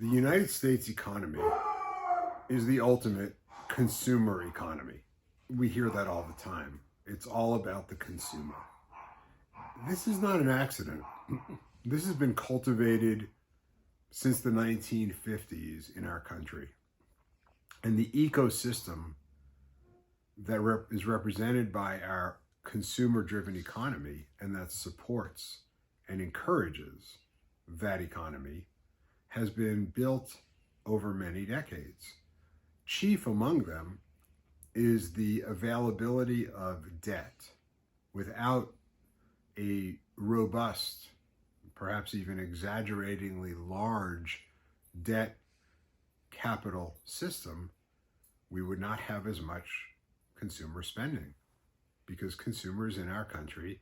The United States economy is the ultimate consumer economy. We hear that all the time. It's all about the consumer. This is not an accident. This has been cultivated since the 1950s in our country. And the ecosystem that is represented by our consumer-driven economy and that supports and encourages that economy has been built over many decades. Chief among them is the availability of debt. Without a robust, perhaps even exaggeratingly large debt capital system, we would not have as much consumer spending because consumers in our country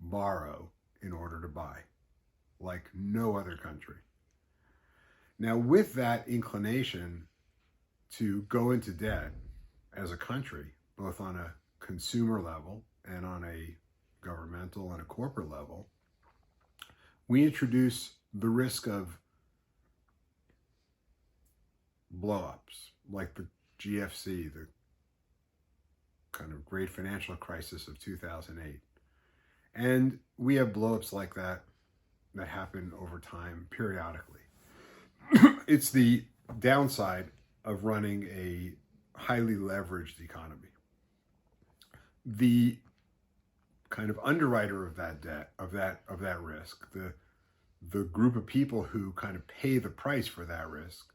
borrow in order to buy, like no other country. Now, with that inclination to go into debt as a country, both on a consumer level and on a governmental and a corporate level, we introduce the risk of blow-ups, like the GFC, the kind of great financial crisis of 2008. And we have blow-ups like that happen over time periodically. It's the downside of running a highly leveraged economy. The kind of underwriter of that debt, of that risk, the group of people who kind of pay the price for that risk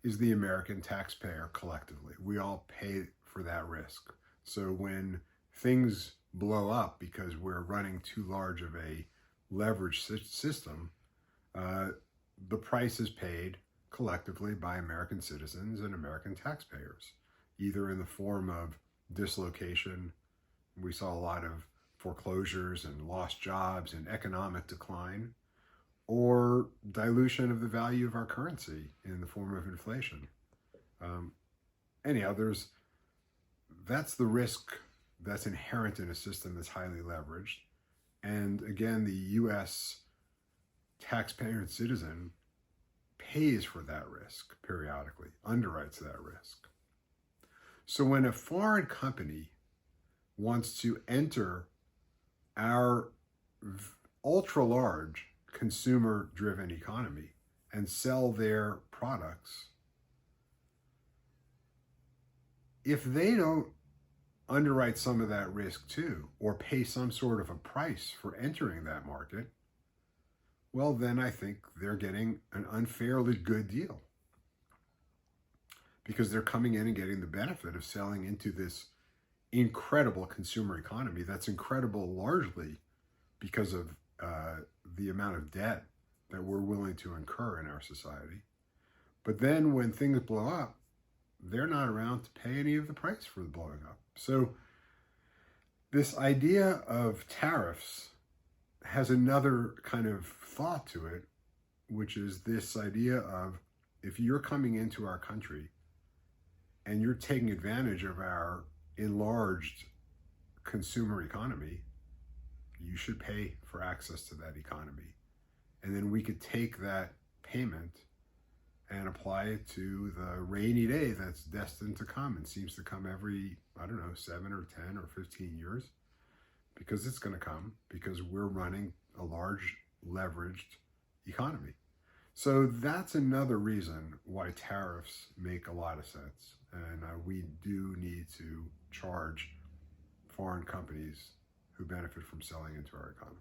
is the American taxpayer collectively. We all pay for that risk. So when things blow up because we're running too large of a leveraged system, the price is paid collectively by American citizens and American taxpayers, either in the form of dislocation. We saw a lot of foreclosures and lost jobs and economic decline, or dilution of the value of our currency in the form of inflation. Anyhow, that's the risk that's inherent in a system that's highly leveraged. And again, the U.S. taxpayer and citizen pays for that risk periodically, underwrites that risk. So when a foreign company wants to enter our ultra-large consumer-driven economy and sell their products, if they don't underwrite some of that risk too, or pay some sort of a price for entering that market, well, then I think they're getting an unfairly good deal because they're coming in and getting the benefit of selling into this incredible consumer economy that's incredible largely because of the amount of debt that we're willing to incur in our society. But then when things blow up, they're not around to pay any of the price for the blowing up. So this idea of tariffs has another kind of thought to it, which is this idea of if you're coming into our country and you're taking advantage of our enlarged consumer economy, you should pay for access to that economy. And then we could take that payment and apply it to the rainy day that's destined to come and seems to come every, 7 or 10 or 15 years, because it's going to come because we're running a large leveraged economy. So that's another reason why tariffs make a lot of sense. And we do need to charge foreign companies who benefit from selling into our economy.